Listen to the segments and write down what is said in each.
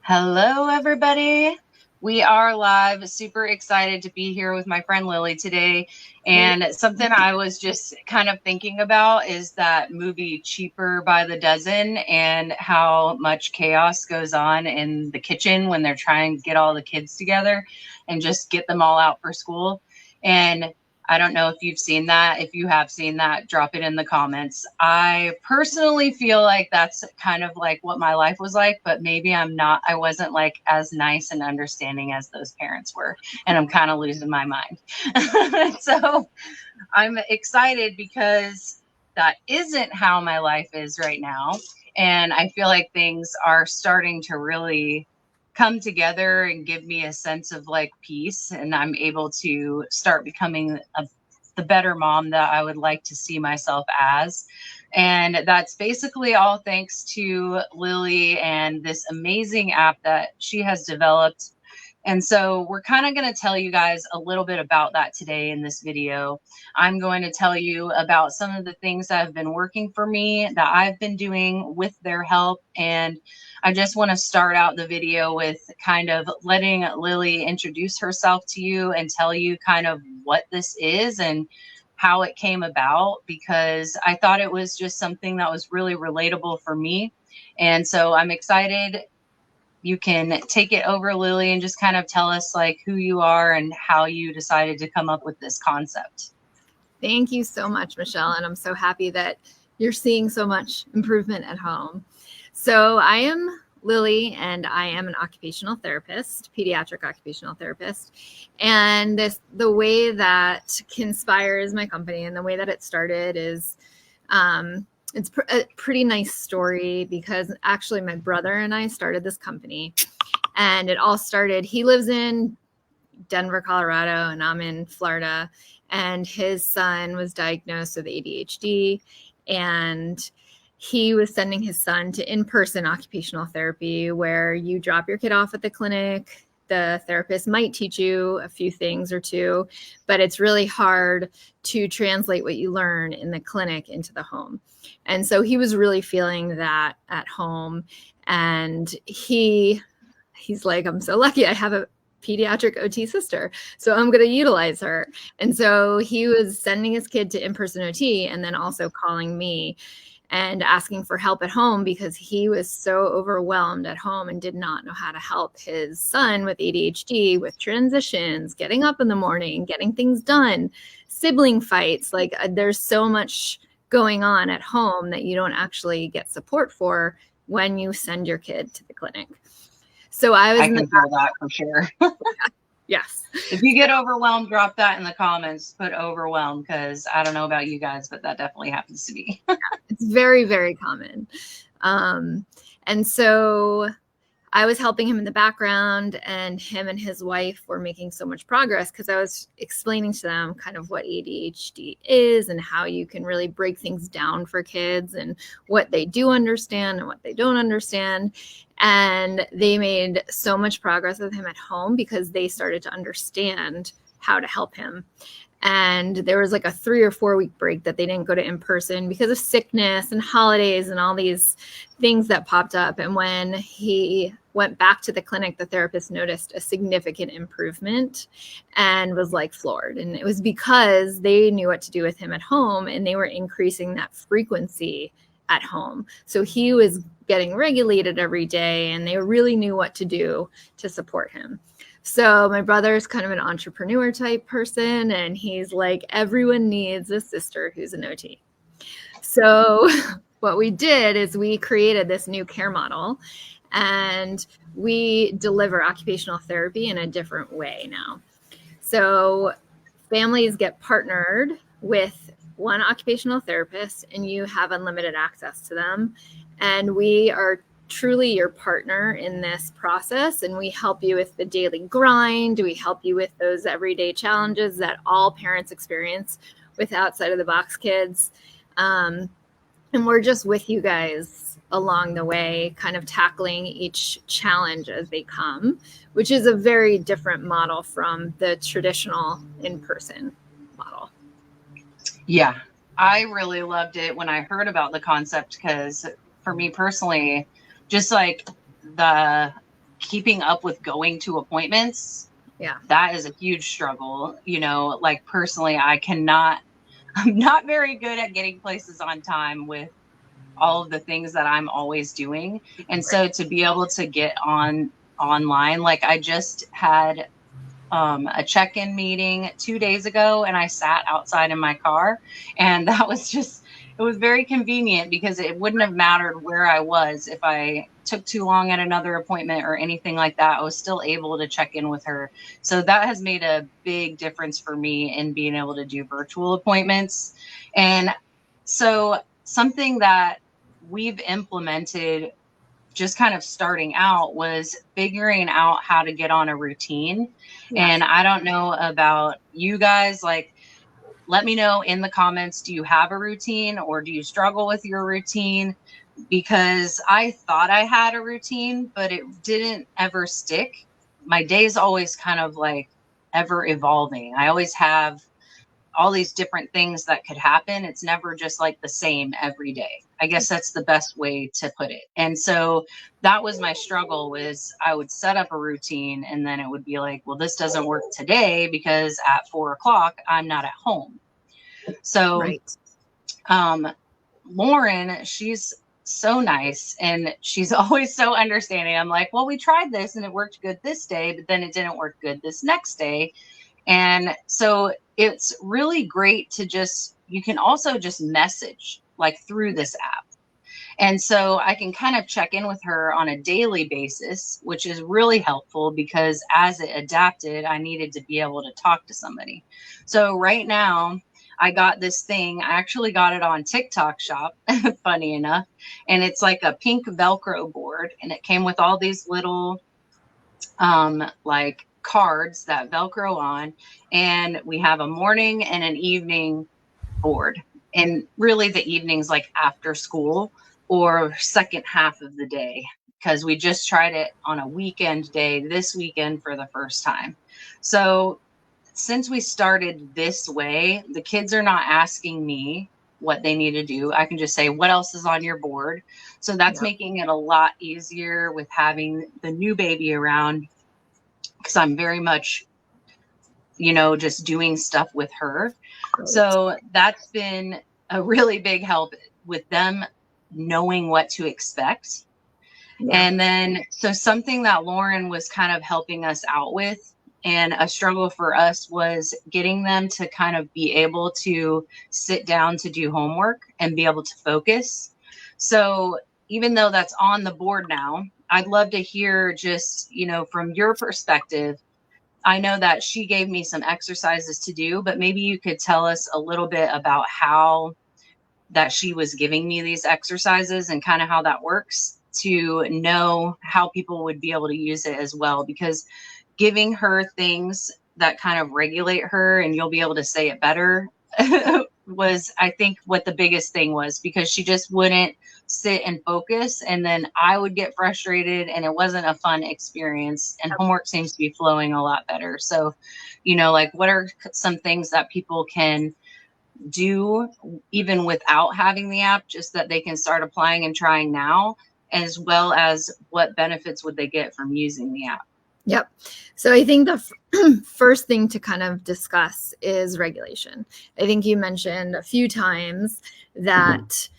Hello, everybody. We are live. Super excited to be here with my friend Lily today. And something I was just kind of thinking about is that movie Cheaper by the Dozen and how much chaos goes on in the kitchen when they're trying to get all the kids together and just get them all out for school. And I don't know if you've seen that. If you have seen that, drop it in the comments. I personally feel like that's kind of like what my life was like, but maybe I wasn't like as nice and understanding as those parents were. And I'm kind of losing my mind. So I'm excited because that isn't how my life is right now. And I feel like things are starting to really come together and give me a sense of like peace, and I'm able to start becoming the better mom that I would like to see myself as. And that's basically all thanks to Lily and this amazing app that she has developed. And so we're kind of going to tell you guys a little bit about that today in this video. I'm going to tell you about some of the things that have been working for me that I've been doing with their help. And I just want to start out the video with kind of letting Lily introduce herself to you and tell you kind of what this is and how it came about, because I thought it was just something that was really relatable for me. And so I'm excited. You can take it over, Lily, and just kind of tell us like who you are and how you decided to come up with this concept. Thank you so much, Michelle. And I'm so happy that you're seeing so much improvement at home. So I am Lily, and I am an occupational therapist, pediatric occupational therapist. And the way that Kinspire is my company and the way that it started is it's a pretty nice story, because actually my brother and I started this company, and it all started, he lives in Denver, Colorado, and I'm in Florida, and his son was diagnosed with ADHD, and he was sending his son to in-person occupational therapy, where you drop your kid off at the clinic. The therapist might teach you a few things or two, but it's really hard to translate what you learn in the clinic into the home. And so he was really feeling that at home. And he's like, I'm so lucky I have a pediatric OT sister, so I'm going to utilize her. And so he was sending his kid to in-person OT and then also calling me and asking for help at home, because he was so overwhelmed at home and did not know how to help his son with ADHD, with transitions, getting up in the morning, getting things done, sibling fights. Like there's so much going on at home that you don't actually get support for when you send your kid to the clinic. So I can feel that for sure. Yes. If you get overwhelmed, drop that in the comments. Put overwhelmed, because I don't know about you guys, but that definitely happens to me. It's very, very common. And so I was helping him in the background, and him and his wife were making so much progress, because I was explaining to them kind of what ADHD is and how you can really break things down for kids and what they do understand and what they don't understand. And they made so much progress with him at home because they started to understand how to help him. And there was like a 3 or 4 week break that they didn't go to in person because of sickness and holidays and all these things that popped up. And when he went back to the clinic, the therapist noticed a significant improvement and was like floored. And it was because they knew what to do with him at home, and they were increasing that frequency at home. So he was getting regulated every day, and they really knew what to do to support him. So my brother's kind of an entrepreneur type person, and he's like, everyone needs a sister who's an OT. So what we did is we created this new care model, and we deliver occupational therapy in a different way now. So families get partnered with one occupational therapist, and you have unlimited access to them. And we are truly your partner in this process, and we help you with the daily grind. We help you with those everyday challenges that all parents experience with outside of the box kids. And we're just with you guys along the way, kind of tackling each challenge as they come, which is a very different model from the traditional in-person model. Yeah, I really loved it when I heard about the concept, because for me personally, just like the keeping up with going to appointments, that is a huge struggle. Like personally, I'm not very good at getting places on time with all of the things that I'm always doing. And so to be able to get online, like I just had a check-in meeting 2 days ago, and I sat outside in my car, and it was very convenient because it wouldn't have mattered where I was. If I took too long at another appointment or anything like that, I was still able to check in with her. So that has made a big difference for me in being able to do virtual appointments. And so something that we've implemented just kind of starting out was figuring out how to get on a routine. Yeah. And I don't know about you guys, like, let me know in the comments, do you have a routine or do you struggle with your routine? Because I thought I had a routine, but it didn't ever stick. My day's always kind of like ever evolving. I always have all these different things that could happen. It's never just like the same every day. I guess that's the best way to put it. And so that was my struggle, was I would set up a routine and then it would be like, well, this doesn't work today because at 4:00 I'm not at home. So Lauren, she's so nice and she's always so understanding. I'm like, well, we tried this and it worked good this day, but then it didn't work good this next day. And so it's really great to you can also just message like through this app. And so I can kind of check in with her on a daily basis, which is really helpful because as it adapted, I needed to be able to talk to somebody. So right now I got this thing. I actually got it on TikTok Shop, funny enough. And it's like a pink Velcro board. And it came with all these little like cards that Velcro on, and we have a morning and an evening board. And really the evenings like after school or second half of the day, because we just tried it on a weekend day this weekend for the first time. So since we started this way, the kids are not asking me what they need to do. I can just say, what else is on your board? So that's making it a lot easier with having the new baby around, because I'm very much, just doing stuff with her. Right. So that's been a really big help with them knowing what to expect. Yeah. And then, so something that Lauren was kind of helping us out with, and a struggle for us, was getting them to kind of be able to sit down to do homework and be able to focus. So even though that's on the board now, I'd love to hear just, from your perspective. I know that she gave me some exercises to do, but maybe you could tell us a little bit about how that she was giving me these exercises and kind of how that works, to know how people would be able to use it as well. Because giving her things that kind of regulate her, and you'll be able to say it better, was, I think, what the biggest thing was, because she just wouldn't sit and focus, and then I would get frustrated and it wasn't a fun experience, and homework seems to be flowing a lot better. So, like, what are some things that people can do even without having the app, just that they can start applying and trying now, as well as what benefits would they get from using the app? Yep. So I think the first thing to kind of discuss is regulation. I think you mentioned a few times that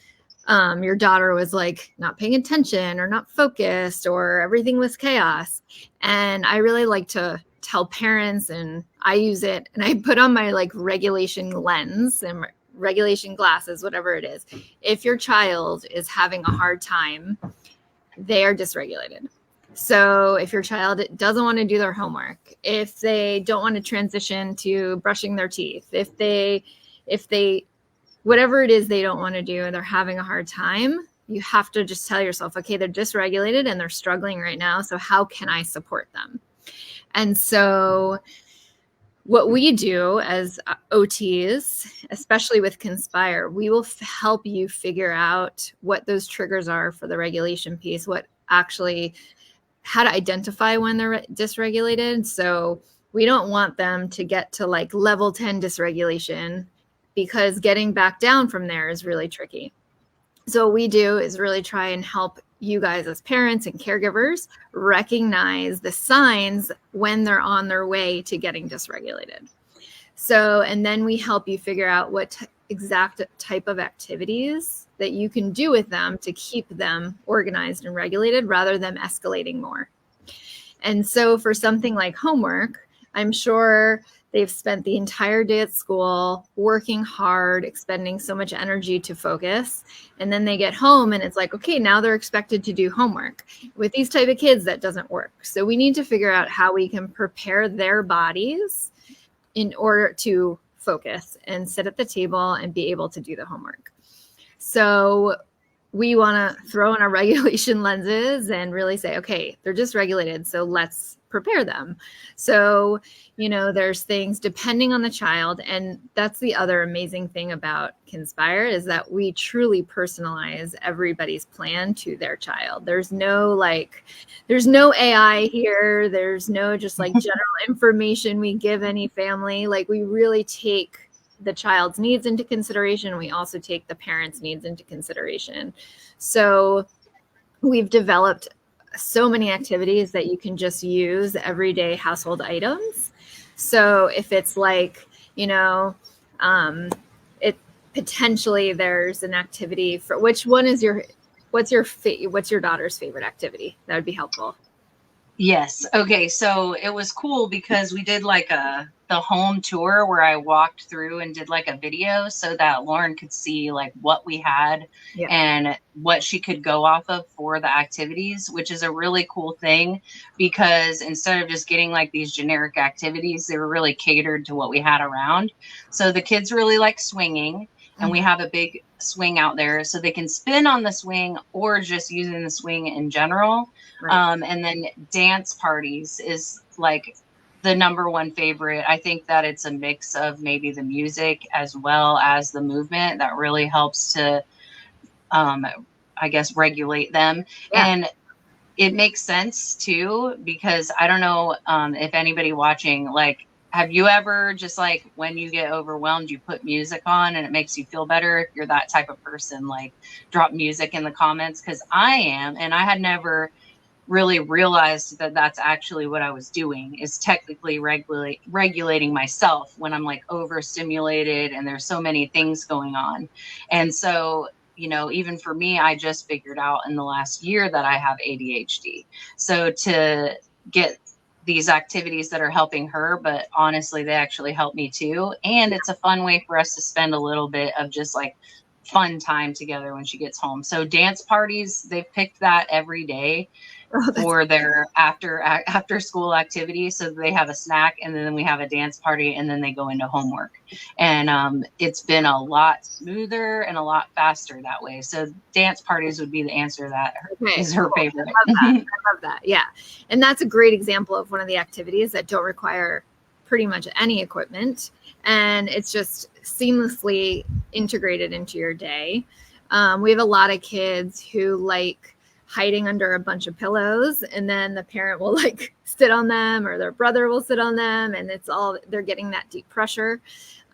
your daughter was like not paying attention or not focused, or everything was chaos. And I really like to tell parents, and I use it, and I put on my like regulation lens and regulation glasses, whatever it is. If your child is having a hard time, they are dysregulated. So if your child doesn't want to do their homework, if they don't want to transition to brushing their teeth, if they, whatever it is they don't want to do and they're having a hard time, you have to just tell yourself, okay, they're dysregulated and they're struggling right now. So how can I support them? And so what we do as OTs, especially with Kinspire, we will help you figure out what those triggers are for the regulation piece, how to identify when they're dysregulated. So we don't want them to get to like level 10 dysregulation, because getting back down from there is really tricky. So what we do is really try and help you guys as parents and caregivers recognize the signs when they're on their way to getting dysregulated. So, and then we help you figure out what exact type of activities that you can do with them to keep them organized and regulated rather than escalating more. And so for something like homework, I'm sure they've spent the entire day at school working hard, expending so much energy to focus. And then they get home and it's like, okay, now they're expected to do homework. With these type of kids, that doesn't work. So we need to figure out how we can prepare their bodies in order to focus and sit at the table and be able to do the homework. So we want to throw in our regulation lenses and really say, okay, they're dysregulated, so let's prepare them. So, you know, there's things depending on the child. And that's the other amazing thing about Kinspire is that we truly personalize everybody's plan to their child. There's no AI here. There's no just like general information we give any family. Like we really take the child's needs into consideration. We also take the parents' needs into consideration. So we've developed so many activities that you can just use everyday household items. So if it's like, you know, it potentially there's an activity for which one is what's your daughter's favorite activity? That would be helpful. Yes. Okay. So it was cool because we did like the home tour where I walked through and did like a video so that Lauren could see like what we had and what she could go off of for the activities, which is a really cool thing because instead of just getting like these generic activities, they were really catered to what we had around. So the kids really like swinging. And we have a big swing out there so they can spin on the swing or just using the swing in general. Right. And then dance parties is like the number one favorite. I think that it's a mix of maybe the music as well as the movement that really helps to, I guess, regulate them. Yeah. And it makes sense too, because I don't know if anybody watching, like, have you ever just like when you get overwhelmed, you put music on and it makes you feel better? If you're that type of person, like drop music in the comments, because I am. And I had never really realized that that's actually what I was doing is technically regulating myself when I'm like overstimulated and there's so many things going on. And so, you know, even for me, I just figured out in the last year that I have ADHD. So to get these activities that are helping her, but honestly, they actually help me too. And it's a fun way for us to spend a little bit of just like fun time together when she gets home. So dance parties, they've picked that every day for their after school activity. So they have a snack and then we have a dance party and then they go into homework. And it's been a lot smoother and a lot faster that way. So dance parties would be the answer. That is her favorite. I love that. Yeah. And that's a great example of one of the activities that don't require pretty much any equipment. And it's just seamlessly integrated into your day. We have a lot of kids who like hiding under a bunch of pillows, and then the parent will like sit on them or their brother will sit on them, and they're getting that deep pressure.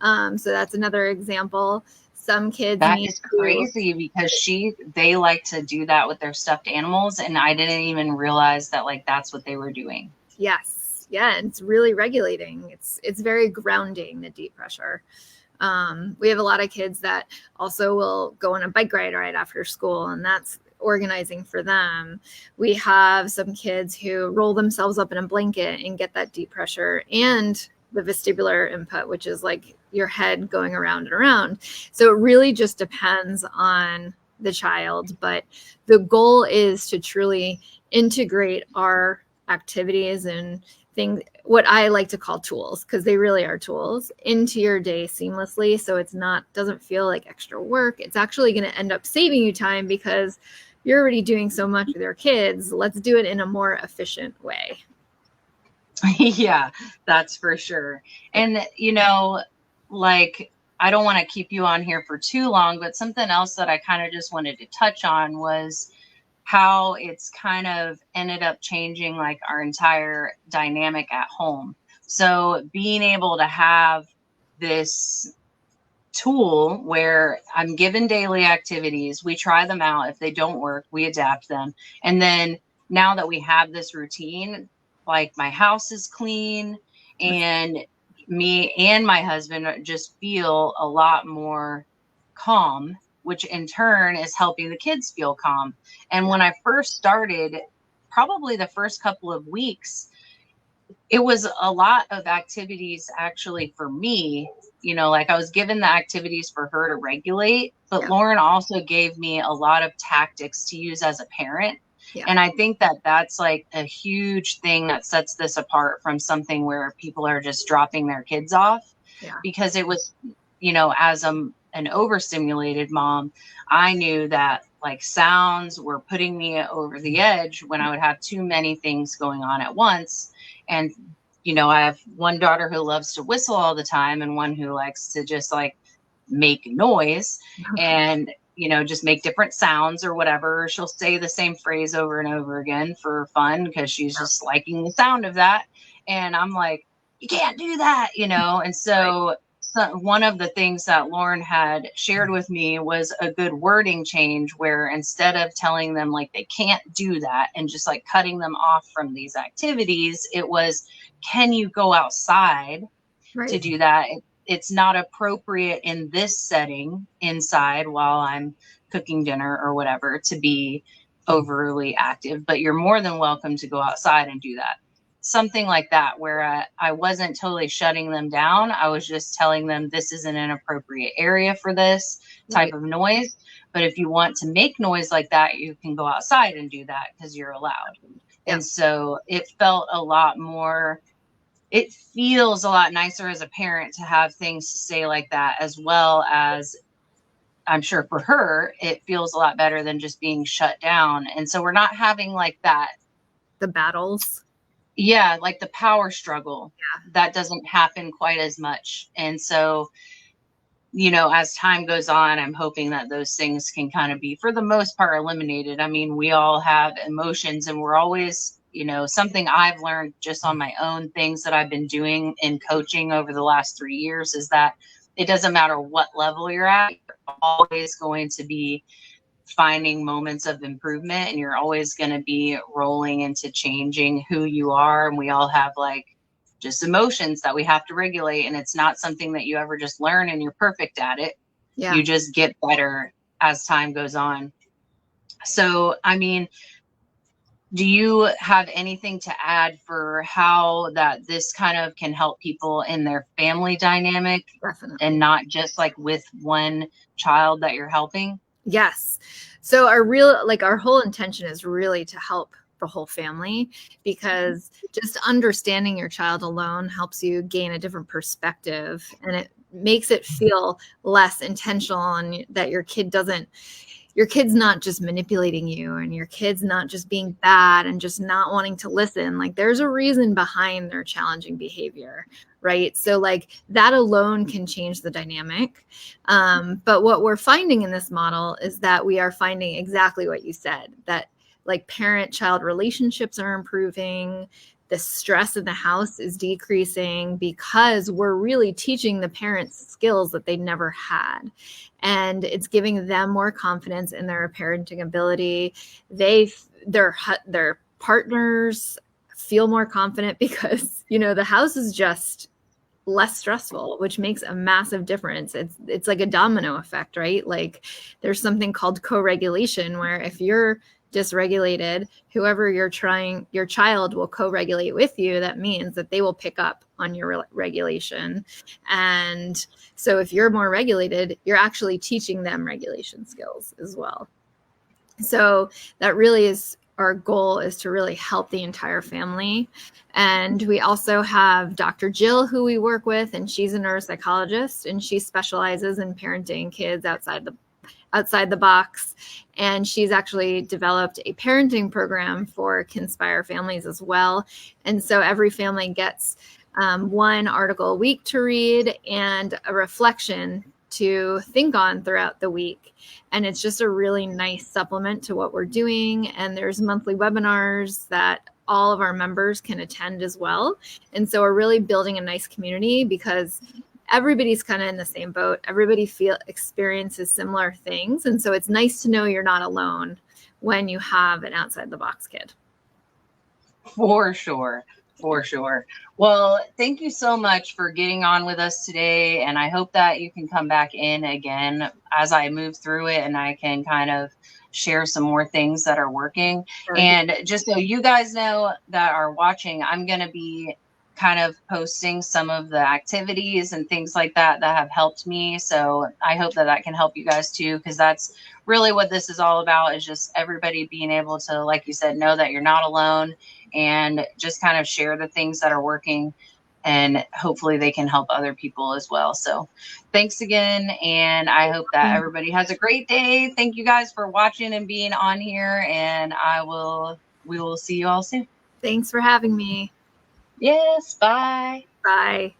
So that's another example. Some kids that is crazy because they like to do that with their stuffed animals, and I didn't even realize that like that's what they were doing. Yes. Yeah, and it's really regulating. It's very grounding, the deep pressure. We have a lot of kids that also will go on a bike ride right after school, and that's organizing for them. We have some kids who roll themselves up in a blanket and get that deep pressure and the vestibular input, which is like your head going around and around. So it really just depends on the child, but the goal is to truly integrate our activities and things, what I like to call tools, because they really are tools, into your day seamlessly. So it's doesn't feel like extra work. It's actually going to end up saving you time because you're already doing so much with your kids. Let's do it in a more efficient way. Yeah, that's for sure. And, you know, like, I don't want to keep you on here for too long, but something else that I kind of just wanted to touch on was how it's kind of ended up changing like our entire dynamic at home. So being able to have this tool where I'm given daily activities. We try them out. If they don't work, we adapt them. And then now that we have this routine, like my house is clean, and me and my husband just feel a lot more calm, which in turn is helping the kids feel calm. And when I first started, probably the first couple of weeks, it was a lot of activities actually for me. Like I was given the activities for her to regulate, but Yeah. Lauren also gave me a lot of tactics to use as a parent. Yeah. And I think that that's like a huge thing that sets this apart from something where people are just dropping their kids off. Yeah. Because it was, as an overstimulated mom, I knew that like sounds were putting me over the edge when I would have too many things going on at once. And, I have one daughter who loves to whistle all the time and one who likes to just like make noise and, just make different sounds or whatever. She'll say the same phrase over and over again for fun because she's just liking the sound of that. And I'm like, you can't do that, And so, one of the things that Lauren had shared with me was a good wording change where instead of telling them like they can't do that and just like cutting them off from these activities, it was, can you go outside to do that? It's not appropriate in this setting inside while I'm cooking dinner or whatever to be overly active, but you're more than welcome to go outside and do that. Something like that, where I wasn't totally shutting them down. I was just telling them this isn't an appropriate area for this type of noise. But if you want to make noise like that, you can go outside and do that because you're allowed. Yeah. And so it feels a lot nicer as a parent to have things to say like that, as well as I'm sure for her, it feels a lot better than just being shut down. And so we're not having like that. The battles. Yeah, like the power struggle. Yeah. That doesn't happen quite as much. And so, as time goes on, I'm hoping that those things can kind of be, for the most part, eliminated. I mean, we all have emotions and we're always, something I've learned just on my own things that I've been doing in coaching over the last 3 years is that it doesn't matter what level you're at, you're always going to be finding moments of improvement, and you're always going to be rolling into changing who you are. And we all have like just emotions that we have to regulate, and it's not something that you ever just learn and you're perfect at it. Yeah. You just get better as time goes on. So, I mean, do you have anything to add for how that this kind of can help people in their family dynamic? Definitely. And not just like with one child that you're helping? Yes. So our whole intention is really to help the whole family, because just understanding your child alone helps you gain a different perspective, and it makes it feel less intentional, and that your kid's not just manipulating you, and your kid's not just being bad and just not wanting to listen. Like there's a reason behind their challenging behavior, right? So like that alone can change the dynamic. But what we're finding in this model is that we are finding exactly what you said, that like parent-child relationships are improving, the stress in the house is decreasing, because we're really teaching the parents skills that they never had. And it's giving them more confidence in their parenting ability. Their partners feel more confident because, the house is just less stressful, which makes a massive difference. It's like a domino effect, right? Like there's something called co-regulation, where if you're dysregulated, whoever your child will co-regulate with you. That means that they will pick up on your regulation. And so if you're more regulated, you're actually teaching them regulation skills as well. So that really is our goal, is to really help the entire family. And we also have Dr. Jill, who we work with, and she's a neuropsychologist, and she specializes in parenting kids outside the box. And she's actually developed a parenting program for Kinspire families as well. And so every family gets one article a week to read and a reflection to think on throughout the week. And it's just a really nice supplement to what we're doing. And there's monthly webinars that all of our members can attend as well. And so we're really building a nice community, because everybody's kind of in the same boat. Everybody experiences similar things. And so it's nice to know you're not alone when you have an outside the box kid. For sure. For sure. Well, thank you so much for getting on with us today. And I hope that you can come back in again as I move through it and I can kind of share some more things that are working. And just so you guys know that are watching, I'm going to be kind of posting some of the activities and things like that that have helped me. So I hope that that can help you guys too, because that's really what this is all about, is just everybody being able to, like you said, know that you're not alone and just kind of share the things that are working, and hopefully they can help other people as well. So thanks again. And I hope that everybody has a great day. Thank you guys for watching and being on here, and we will see you all soon. Thanks for having me. Yes. Bye. Bye.